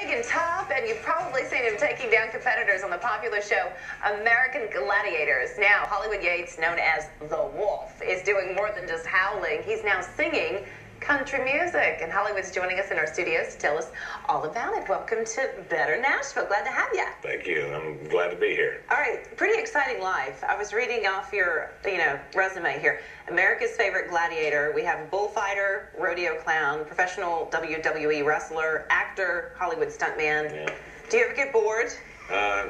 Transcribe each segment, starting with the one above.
And tough, and you've probably seen him taking down competitors on the popular show American Gladiators. Now, Hollywood Yates, known as the Wolf, is doing more than just howling. He's now singing country music, and Hollywood's joining us in our studios to tell us all about it. Welcome to Better Nashville. Glad to have you. Thank you. I'm glad to be here. All right, pretty exciting life. I was reading off your, resume here. America's favorite gladiator. We have bullfighter, rodeo clown, professional WWE wrestler, actor, Hollywood stuntman. Yeah. Do you ever get bored?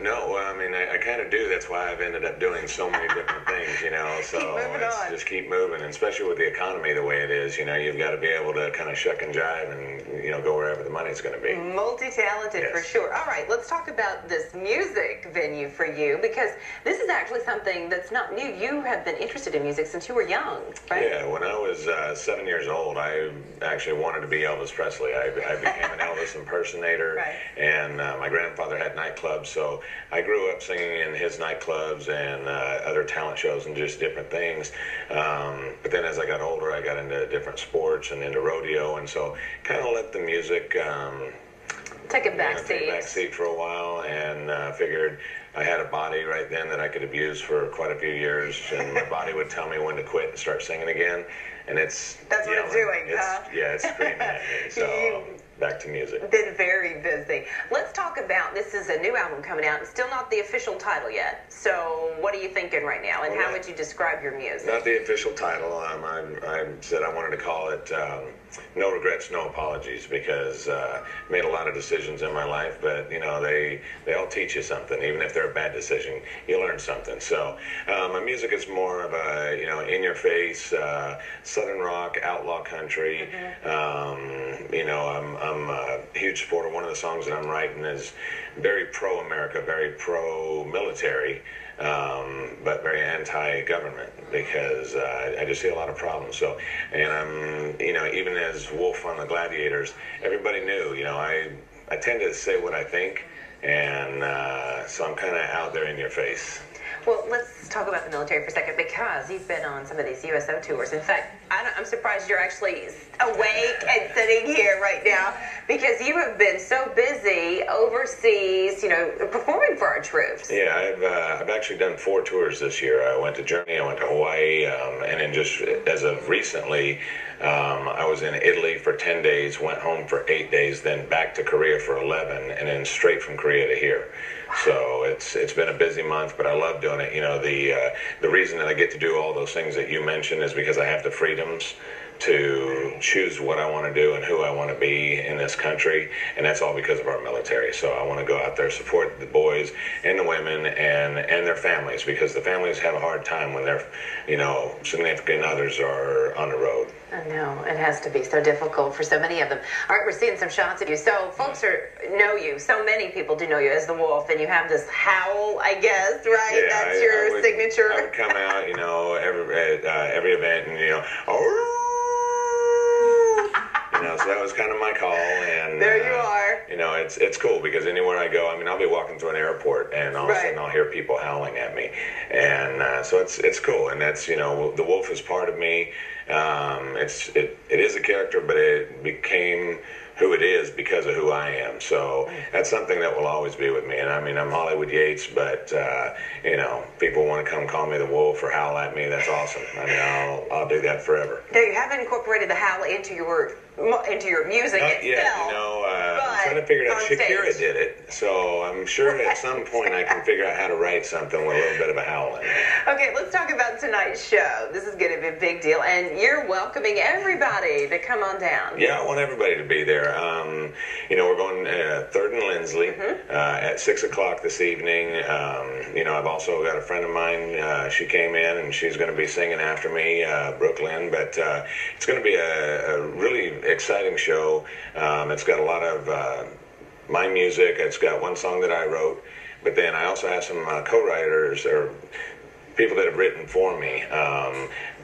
No, I mean, I kind of do. That's why I've ended up doing so many different things, so keep moving on. Just keep moving, and especially with the economy the way it is, you've got to be able to kind of shuck and jive and, go wherever the money's going to be. Multi-talented, yes. For sure. All right, let's talk about this music venue for you, because this is actually something that's not new. You have been interested in music since you were young, right? Yeah, when I was 7 years old, I actually wanted to be Elvis Presley. I became an Elvis impersonator, right. And my grandfather had nightclubs, so I grew up singing in his nightclubs and other talent shows and just different things. But then as I got older, I got into different sports and into rodeo, and so kind of let the music take a back seat for a while, and figured I had a body right then that I could abuse for quite a few years, and my body would tell me when to quit and start singing again. And that's what it's doing, Yeah, it's screaming at me. So back to music. Been very busy. Let's talk about, this is a new album coming out. It's still not the official title yet. So what are you thinking right now, and how would you describe your music? Not the official title. I said I wanted to call it No Regrets, No Apologies, because I made a lot of decisions in my life, but they all teach you something. Even if they're a bad decision, you learn something. So my music is more of a in your face, southern rock, outlaw country. I'm a huge supporter. One of the songs that I'm writing is very pro-America, very pro-military, but very anti-government, because I just see a lot of problems. So, and I'm, even as Wolf on the Gladiators, everybody knew, I tend to say what I think, and so I'm kind of out there in your face. Well, let's talk about the military for a second, because you've been on some of these USO tours. In fact, I'm surprised you're actually awake and sitting here right now, because you have been so busy overseas, performing for our troops. Yeah, I've actually done 4 tours this year. I went to Germany, I went to Hawaii, and then just as of recently, I was in Italy for 10 days, went home for 8 days, then back to Korea for 11, and then straight from Korea to here. So it's been a busy month, but I love doing it. The reason that I get to do all those things that you mentioned is because I have the freedoms to choose what I want to do and who I want to be in this country, and that's all because of our military. So I want to go out there, support the boys and the women and their families, because the families have a hard time when their significant others are on the road. I know, it has to be so difficult for so many of them. All right, we're seeing some shots of you. So folks know you. So many people do know you as the Wolf, and you have this howl, I guess, right? Yeah, that's your signature. I would come out, every event, and oh. So that was kind of my call, and there you are. It's cool, because anywhere I go, I'll be walking through an airport, and all of a sudden I'll hear people howling at me, and so it's cool, and that's the Wolf is part of me. It is a character, but it became who it is because of who I am. So that's something that will always be with me. And I'm Hollywood Yates, but people want to come call me the Wolf or howl at me. That's awesome. I'll do that forever. Now, you haven't incorporated the howl into your music itself. I'm trying to figure it out. Shakira did it, so I'm sure at some point I can figure out how to write something with a little bit of a howl in it. Okay, let's talk about tonight's show. This is going to be a big deal, and you're welcoming everybody to come on down. Yeah, I want everybody to be there. We're going 3rd and Lindsley at 6 o'clock this evening. I've also got a friend of mine. She came in, and she's going to be singing after me, Brooklyn. But it's going to be a really exciting show. It's got a lot of my music. It's got one song that I wrote, but then I also have some co-writers or people that have written for me.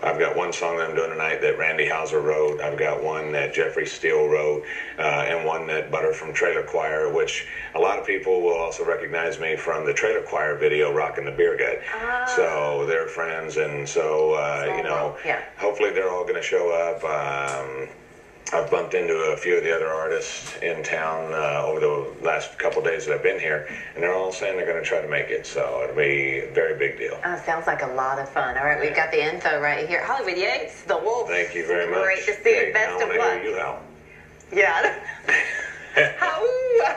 I've got one song that I'm doing tonight that Randy Houser wrote. I've got one that Jeffrey Steele wrote, and one that Butter from Trailer Choir, which a lot of people will also recognize me from the Trailer Choir video, Rockin' the Beer Gut. So they're friends, and so, hopefully they're all going to show up. I've bumped into a few of the other artists in town over the last couple days that I've been here, and they're all saying they're going to try to make it, so it'll be a very big deal. Sounds like a lot of fun. All right, we've got the info right here. Hollywood Yates, the Wolf. Thank you very much. Great to see you. Best of luck. I hear you howl. Yeah.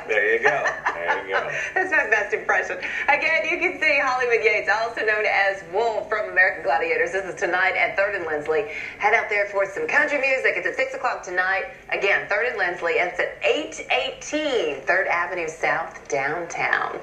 There you go. There you go. That's my best impression. Again, you can see Hollywood Yates, also known as Wolf from American Gladiators. This is tonight at 3rd and Lindsley. Head out there for some country music. It's at 6 o'clock tonight. Again, 3rd and Lindsley. And it's at 818 3rd Avenue South, downtown.